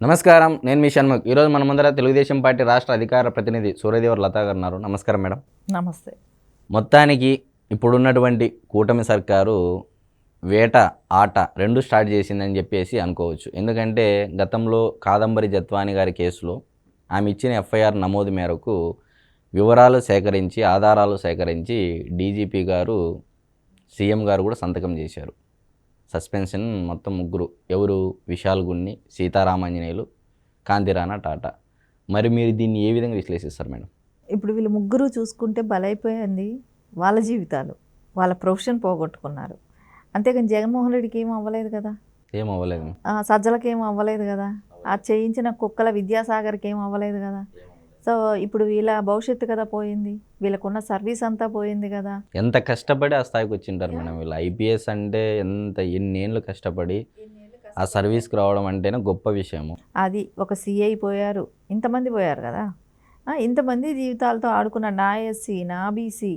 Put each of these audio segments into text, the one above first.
నమస్కారం. నేను మీ షణ్ముఖ్. ఈరోజు మన ముందర తెలుగుదేశం పార్టీ రాష్ట్ర అధికార ప్రతినిధి సూర్యదేవర్ లతా గారు ఉన్నారు. నమస్కారం మేడం. నమస్తే. మొత్తానికి ఇప్పుడున్నటువంటి కూటమి సర్కారు వేట ఆట రెండు స్టార్ట్ చేసిందని చెప్పేసి అనుకోవచ్చు. ఎందుకంటే గతంలో కాదంబరి జత్వాని గారి కేసులో ఆమె ఇచ్చిన ఎఫ్ఐఆర్ నమోదు మేరకు వివరాలు సేకరించి ఆధారాలు సేకరించి డీజీపీ గారు సీఎం గారు కూడా సంతకం చేశారు. సస్పెన్షన్ మొత్తం ముగ్గురు. ఎవరు? విశాల్ గున్ని, సీతారామాంజనేయులు, కాంతిరాణా టాటా. మరి మీరు దీన్ని ఏ విధంగా విశ్లేషిస్తారు మేడం? ఇప్పుడు వీళ్ళు ముగ్గురు చూసుకుంటే బలైపోయింది వాళ్ళ జీవితాలు, వాళ్ళ ప్రొఫెషన్ పోగొట్టుకున్నారు. అంతేకాని జగన్మోహన్ రెడ్డికి ఏం అవ్వలేదు కదా, ఏం అవ్వలేదు. సజ్జలకి ఏం అవ్వలేదు కదా, ఆ చేయించిన కుక్కల విద్యాసాగర్కి ఏం అవ్వలేదు కదా. సో ఇప్పుడు వీళ్ళ భవిష్యత్తు కదా పోయింది, వీళ్ళకున్న సర్వీస్ అంతా పోయింది కదా. ఎంత కష్టపడి ఆ స్థాయికి వచ్చింటారు మేడం వీళ్ళు. ఐపీఎస్ అంటే ఎన్నేళ్ళు కష్టపడి ఆ సర్వీస్కి రావడం అంటేనే గొప్ప విషయము. అది ఒక సిఐ పోయారు, ఇంతమంది పోయారు కదా. ఇంతమంది జీవితాలతో ఆడుకున్న నా ఎస్సీ నా బీసీ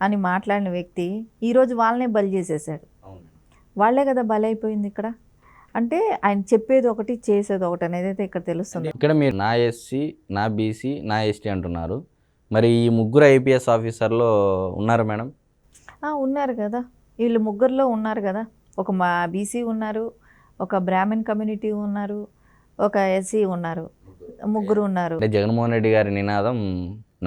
అని మాట్లాడిన వ్యక్తి ఈరోజు వాళ్ళనే బలి చేసేసాడు. వాళ్ళే కదా బలి అయిపోయింది ఇక్కడ. అంటే ఆయన చెప్పేది ఒకటి చేసేది ఒకటి అనేది అయితే ఇక్కడ తెలుస్తుంది. ఇక్కడ మీరు నా ఎస్సీ నా బీసీ నా ఎస్టీ అంటున్నారు. మరి ఈ ముగ్గురు ఐపీఎస్ ఆఫీసర్లో ఉన్నారు మేడం? ఉన్నారు కదా, వీళ్ళు ముగ్గురులో ఉన్నారు కదా. ఒక మా బీసీ ఉన్నారు, ఒక బ్రాహ్మణ్ కమ్యూనిటీ ఉన్నారు, ఒక ఎస్సీ ఉన్నారు, ముగ్గురు ఉన్నారు. అంటే జగన్మోహన్ రెడ్డి గారి నినాదం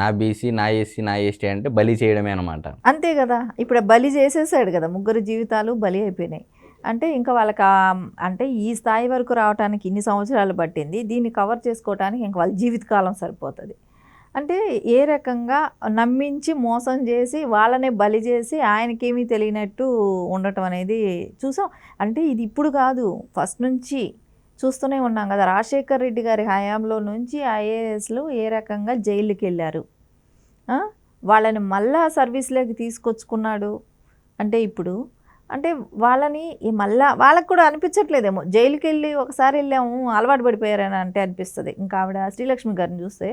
నా బీసీ నా ఎస్సీ నా ఎస్టీ అంటే బలి చేయడమే అనమాట. అంతే కదా, ఇప్పుడు బలి చేసేసాడు కదా, ముగ్గురు జీవితాలు బలి అయిపోయినాయి. అంటే ఇంకా వాళ్ళకి అంటే ఈ స్థాయి వరకు రావడానికి ఇన్ని సంవత్సరాలు పట్టింది, దీన్ని కవర్ చేసుకోవడానికి ఇంకా వాళ్ళ జీవితకాలం సరిపోతుంది. అంటే ఏ రకంగా నమ్మించి మోసం చేసి వాళ్ళనే బలి చేసి ఆయనకేమీ తెలియనట్టు ఉండటం అనేది చూసాం. అంటే ఇది ఇప్పుడు కాదు, ఫస్ట్ నుంచి చూస్తూనే ఉన్నాం కదా. రాజశేఖర్ రెడ్డి గారి హయాంలో నుంచి ఐఏఎస్లు ఏ రకంగా జైలుకి వెళ్ళారు, వాళ్ళని మళ్ళా సర్వీస్లోకి తీసుకొచ్చుకున్నాడు. అంటే ఇప్పుడు అంటే వాళ్ళని మళ్ళా వాళ్ళకు కూడా అనిపించట్లేదేమో, జైలుకి వెళ్ళి ఒకసారి వెళ్ళాము అలవాటు పడిపోయారని అంటే అనిపిస్తుంది. ఇంకా ఆవిడ శ్రీలక్ష్మి గారిని చూస్తే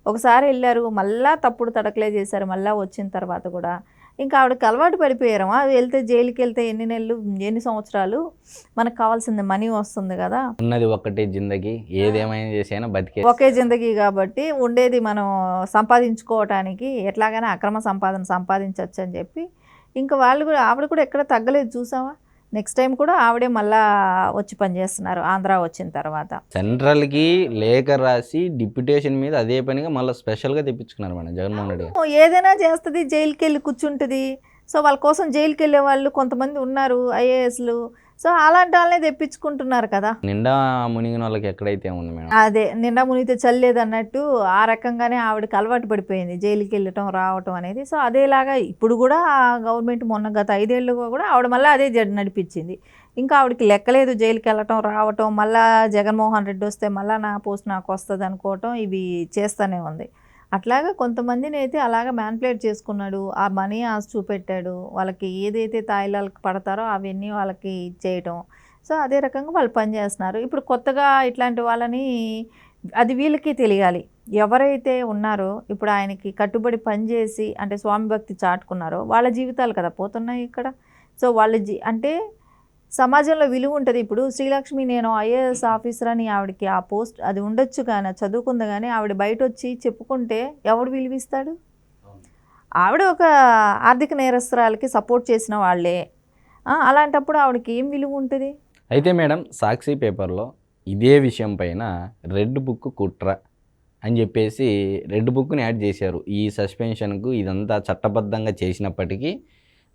ఒకసారి వెళ్ళారు, మళ్ళీ తప్పుడు తడకలే చేశారు, మళ్ళీ వచ్చిన తర్వాత కూడా ఇంకా ఆవిడకి అలవాటు పడిపోయారు. వెళ్తే జైలుకి వెళ్తే ఎన్ని నెలలు ఎన్ని సంవత్సరాలు, మనకు కావాల్సింది మనీ వస్తుంది కదా, ఉన్నది ఒకటే జిందగీ, ఏదేమైనా చేసైనా బతికే ఒకే జిందగీ కాబట్టి ఉండేది మనం సంపాదించుకోవటానికి ఎట్లాగైనా అక్రమ సంపాదన సంపాదించవచ్చు అని చెప్పి ఇంకా వాళ్ళు కూడా ఆవిడ కూడా ఎక్కడ తగ్గలేదు చూసావా. నెక్స్ట్ టైం కూడా ఆవిడే మళ్ళా వచ్చి పనిచేస్తున్నారు ఆంధ్ర వచ్చిన తర్వాత. సెంట్రల్కి లేఖ రాసి డిప్యుటేషన్ మీద అదే పనిగా మళ్ళీ స్పెషల్గా తెప్పించుకున్నారు మేడం జగన్మోహన్ రెడ్డి. ఏదైనా చేస్తుంది, జైలుకి వెళ్ళి కూర్చుంటుంది. సో వాళ్ళ కోసం జైలుకి వెళ్ళే వాళ్ళు కొంతమంది ఉన్నారు ఐఏఎస్లు. సో అలాంటి వాళ్ళనే తెప్పించుకుంటున్నారు కదా. నిండా మునిగిన వాళ్ళకి ఎక్కడైతే ఉంది మేడం, అదే నిండా మునిగితే చల్లేదు అన్నట్టు ఆ రకంగానే ఆవిడకి అలవాటు పడిపోయింది జైలుకి వెళ్ళటం రావటం అనేది. సో అదేలాగా ఇప్పుడు కూడా గవర్నమెంట్ మొన్న గత 5 ఏళ్ళుగా కూడా ఆవిడ మళ్ళీ అదే నడిపించింది. ఇంకా ఆవిడకి లెక్కలేదు జైలుకి వెళ్ళటం రావటం, మళ్ళీ జగన్మోహన్ రెడ్డి వస్తే మళ్ళీ నా పోస్ట్ నాకు వస్తుంది అనుకోవటం, ఇవి చేస్తూనే ఉంది. అట్లాగా కొంతమందిని అయితే అలాగా మ్యానిపులేట్ చేసుకున్నాడు, ఆ మనీ ఆశ చూపెట్టాడు, వాళ్ళకి ఏదైతే తాయిలాలకు పడతారో అవన్నీ వాళ్ళకి ఇచ్చేయటం. సో అదే రకంగా వాళ్ళు పనిచేస్తున్నారు. ఇప్పుడు కొత్తగా ఇట్లాంటి వాళ్ళని అది వీళ్ళకి తెలియాలి, ఎవరైతే ఉన్నారో ఇప్పుడు ఆయనకి కట్టుబడి పనిచేసి అంటే స్వామి భక్తి చాటుకున్నారో వాళ్ళ జీవితాలు కదా పోతున్నాయి ఇక్కడ. సో వాళ్ళ అంటే సమాజంలో విలువ ఉంటుంది. ఇప్పుడు శ్రీలక్ష్మి నేను ఐఏఎస్ ఆఫీసర్ అని ఆవిడకి ఆ పోస్ట్ అది ఉండొచ్చు కానీ చదువుకుంది, కానీ ఆవిడ బయట వచ్చి చెప్పుకుంటే ఎవడు విలువిస్తాడు? ఆవిడ ఒక ఆర్థిక నేరస్తురాలకి సపోర్ట్ చేసిన వాళ్ళే, అలాంటప్పుడు ఆవిడకి ఏం విలువ ఉంటుంది? అయితే మేడం సాక్షి పేపర్లో ఇదే విషయం పైన రెడ్ బుక్ కుట్ర అని చెప్పేసి రెడ్ బుక్ని యాడ్ చేశారు. ఈ సస్పెన్షన్కు ఇదంతా చట్టబద్ధంగా చేసినప్పటికీ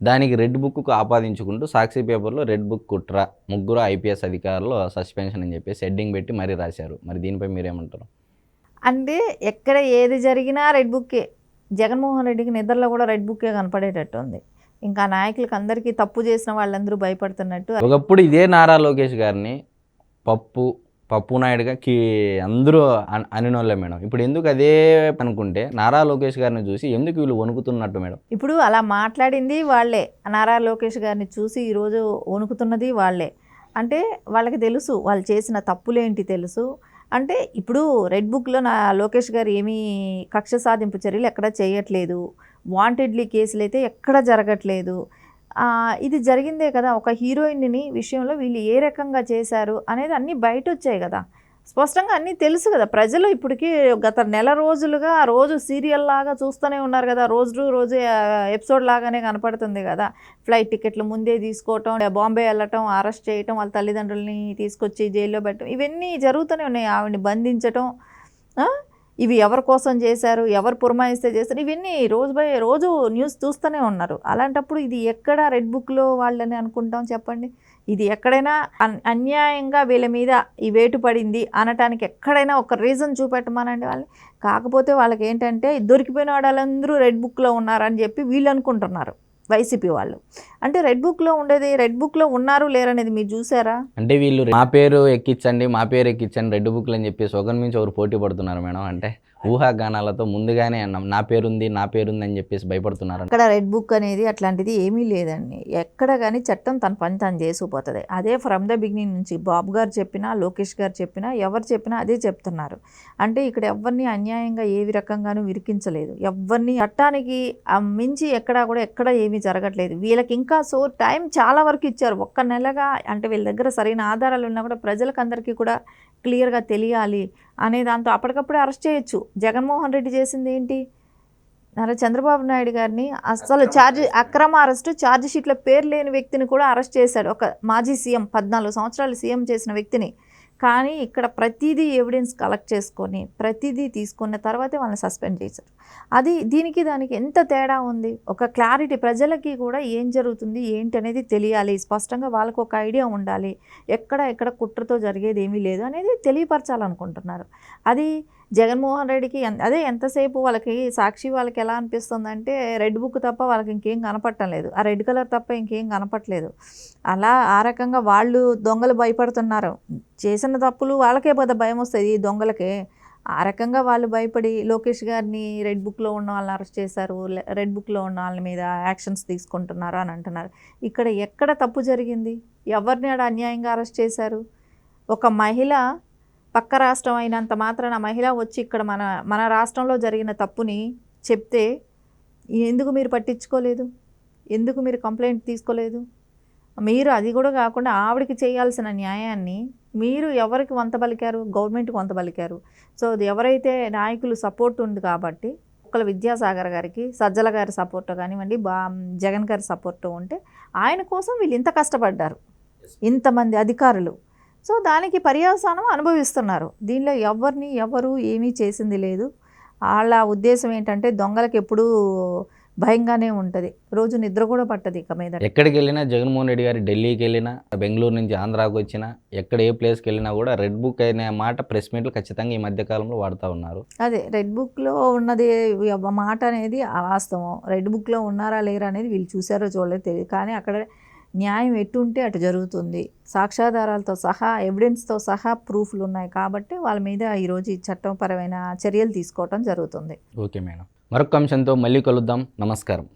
దానికి రెడ్ బుక్కు ఆపాదించుకుంటూ సాక్షి పేపర్లో రెడ్ బుక్ కుట్ర, ముగ్గురు ఐపీఎస్ అధికారులు సస్పెన్షన్ అని చెప్పేసి హెడ్డింగ్ పెట్టి మరీ రాశారు. మరి దీనిపై మీరేమంటారు? అంటే ఎక్కడ ఏది జరిగినా రెడ్ బుక్కే. జగన్మోహన్ రెడ్డికి నిద్రలో కూడా రెడ్ బుక్కే కనపడేటట్టు ఉంది. ఇంకా నాయకులకు అందరికీ తప్పు చేసిన వాళ్ళందరూ భయపడుతున్నట్టు. ఒకప్పుడు ఇదే నారా లోకేష్ గారిని పప్పు నాయుడుగా అందరూ అనినోళ్ళే మేడం. ఇప్పుడు ఎందుకు అదే అనుకుంటే నారా లోకేష్ గారిని చూసి ఎందుకు వీళ్ళు వణుకుతున్నట్టు మేడం? ఇప్పుడు అలా మాట్లాడింది వాళ్ళే, నారా లోకేష్ గారిని చూసి ఈరోజు వణుకుతున్నది వాళ్ళే. అంటే వాళ్ళకి తెలుసు వాళ్ళు చేసిన తప్పులేంటి తెలుసు. అంటే ఇప్పుడు రెడ్ బుక్లో నా లోకేష్ గారు ఏమీ కక్ష సాధింపు చర్యలు ఎక్కడ చేయట్లేదు, వాంటెడ్లీ కేసులు అయితే ఎక్కడ జరగట్లేదు. ఇది జరిగిందే కదా, ఒక హీరోయిన్ని విషయంలో వీళ్ళు ఏ రకంగా చేశారు అనేది అన్నీ బయట వచ్చాయి కదా. స్పష్టంగా అన్నీ తెలుసు కదా. ప్రజలు ఇప్పటికీ గత నెల రోజులుగా రోజు సీరియల్ లాగా చూస్తూనే ఉన్నారు కదా. రోజు ఎపిసోడ్ లాగానే కనపడుతుంది కదా. ఫ్లైట్ టికెట్లు ముందే తీసుకోవటం, బాంబే వెళ్ళటం, అరెస్ట్ చేయటం, వాళ్ళ తల్లిదండ్రులని తీసుకొచ్చి జైల్లో పెట్టడం, ఇవన్నీ జరుగుతూనే ఉన్నాయి. ఆవిడని బంధించటం, ఇవి ఎవరి కోసం చేశారు, ఎవరు పురమాయిస్తే చేశారు, ఇవన్నీ రోజు న్యూస్ చూస్తూనే ఉన్నారు. అలాంటప్పుడు ఇది ఎక్కడ రెడ్ బుక్లో వాళ్ళని అనుకుంటాం చెప్పండి. ఇది ఎక్కడైనా అన్యాయంగా వీళ్ళ మీద ఈ వేటు పడింది అనటానికి ఎక్కడైనా ఒక రీజన్ చూపెట్టమానండి వాళ్ళని. కాకపోతే వాళ్ళకి ఏంటంటే దొరికిపోయిన వాళ్ళందరూ రెడ్ బుక్లో ఉన్నారని చెప్పి వీళ్ళు అనుకుంటున్నారు, వైసీపీ వాళ్ళు. అంటే రెడ్ బుక్లో ఉండేది, రెడ్ బుక్లో ఉన్నారు లేరనేది మీరు చూసారా? అంటే వీళ్ళు మా పేరు ఎక్కించండి రెడ్ బుక్లు అని చెప్పేసి ఒకరి నుంచి ఒకరు పోటీ పడుతున్నారు మేడం. అంటే ఊహాగానాలతో ముందుగానే అన్నాం నా పేరుంది అని చెప్పేసి భయపడుతున్నారు. అక్కడ రెడ్ బుక్ అనేది అట్లాంటిది ఏమీ లేదండి. ఎక్కడ కానీ చట్టం తన పని తను చేసుకుపోతుంది. అదే ఫ్రమ్ ద బిగినింగ్ నుంచి బాబు గారు చెప్పినా, లోకేష్ గారు చెప్పినా, ఎవరు చెప్పినా అదే చెప్తున్నారు. అంటే ఇక్కడ ఎవరిని అన్యాయంగా ఏ రకంగానూ విరికించలేదు. ఎవరిని చట్టానికి మించి ఎక్కడ ఏమీ జరగట్లేదు. వీళ్ళకి ఇంకా టైం చాలా వరకు ఇచ్చారు. ఒక్క నెలగా, అంటే వీళ్ళ దగ్గర సరైన ఆధారాలు ఉన్నా కూడా ప్రజలకు అందరికీ కూడా క్లియర్గా తెలియాలి అనే దాంతో అప్పటికప్పుడే అరెస్ట్ చేయొచ్చు. జగన్మోహన్ రెడ్డి చేసింది ఏంటి? చంద్రబాబు నాయుడు గారిని అసలు అక్రమ అరెస్టు, ఛార్జ్ షీట్లో పేరు లేని వ్యక్తిని కూడా అరెస్ట్ చేశాడు. ఒక మాజీ సీఎం, 14 సంవత్సరాలు సీఎం చేసిన వ్యక్తిని. కానీ ఇక్కడ ప్రతిదీ ఎవిడెన్స్ కలెక్ట్ చేసుకొని ప్రతిదీ తీసుకున్న తర్వాతే వాళ్ళని సస్పెండ్ చేశారు. దీనికి దానికి ఎంత తేడా ఉంది? ఒక క్లారిటీ, ప్రజలకి కూడా ఏం జరుగుతుంది ఏంటి అనేది తెలియాలి. స్పష్టంగా వాళ్ళకు ఒక ఐడియా ఉండాలి. ఎక్కడ కుట్రతో జరిగేది ఏమీ లేదు అనేది తెలియపరచాలనుకుంటున్నారు. అది జగన్మోహన్ రెడ్డికి ఎంతసేపు వాళ్ళకి సాక్షి వాళ్ళకి ఎలా అనిపిస్తుందంటే రెడ్ బుక్ తప్ప వాళ్ళకి ఇంకేం కనపడటం లేదు, ఆ రెడ్ కలర్ తప్ప ఇంకేం కనపట్లేదు. ఆ రకంగా వాళ్ళు దొంగలు భయపడుతున్నారు. చేసిన తప్పులు వాళ్ళకే పెద్ద భయం వస్తుంది ఈ దొంగలకే. ఆ రకంగా వాళ్ళు భయపడి లోకేష్ గారిని రెడ్ బుక్లో ఉన్న వాళ్ళని అరెస్ట్ చేశారు, రెడ్ బుక్లో ఉన్న వాళ్ళ మీద యాక్షన్స్ తీసుకుంటున్నారు అని అంటున్నారు. ఇక్కడ ఎక్కడ తప్పు జరిగింది? ఎవరిని అన్యాయంగా అరెస్ట్ చేశారు? ఒక మహిళ పక్క రాష్ట్రం అయినంత మాత్రాన మహిళ వచ్చి ఇక్కడ మన రాష్ట్రంలో జరిగిన తప్పుని చెప్తే ఎందుకు మీరు పట్టించుకోలేదు? ఎందుకు మీరు కంప్లైంట్ తీసుకోలేదు? మీరు అది కూడా కాకుండా ఆవిడకి చేయాల్సిన న్యాయాన్ని మీరు ఎవరికి వంత పలికారు? గవర్నమెంట్కి వంత పలికారు. సో అది ఎవరైతే నాయకులు సపోర్ట్ ఉంది కాబట్టి, ఒక్కల విద్యాసాగర్ గారికి, సజ్జల గారి సపోర్ట్ కానివ్వండి, జగన్ గారి సపోర్ట్ ఉంటే ఆయన కోసం వీళ్ళు ఇంత కష్టపడ్డారు, ఇంతమంది అధికారులు. సో దానికి పర్యవసానం అనుభవిస్తున్నారు. దీనిలో ఎవరు ఏమీ చేసింది లేదు. వాళ్ళ ఉద్దేశం ఏంటంటే దొంగలకు ఎప్పుడూ భయంగానే ఉంటుంది, రోజు నిద్ర కూడా పట్టదు ఇక మీద. ఎక్కడికి వెళ్ళినా జగన్మోహన్ రెడ్డి గారు ఢిల్లీకి వెళ్ళినా, బెంగళూరు నుంచి ఆంధ్రాకు వచ్చినా, ఎక్కడ ఏ ప్లేస్కి వెళ్ళినా కూడా రెడ్ బుక్ అనే మాట ప్రెస్ మీట్లు ఖచ్చితంగా ఈ మధ్యకాలంలో వాడుతూ ఉన్నారు. అదే రెడ్ బుక్లో ఉన్నది మాట అనేది వాస్తవం. రెడ్ బుక్లో ఉన్నారా లేరా అనేది వీళ్ళు చూసారో చూడలేదు తెలియదు. కానీ అక్కడ న్యాయం ఎటుంటే అటు జరుగుతుంది. సాక్ష్యాధారాలతో సహా, ఎవిడెన్స్తో సహా ప్రూఫ్లు ఉన్నాయి కాబట్టి వాళ్ళ మీద ఈరోజు ఈ చట్టపరమైన చర్యలు తీసుకోవటం జరుగుతుంది. ఓకే మేడం, మరొక అంశంతో మళ్ళీ కలుద్దాం. నమస్కారం.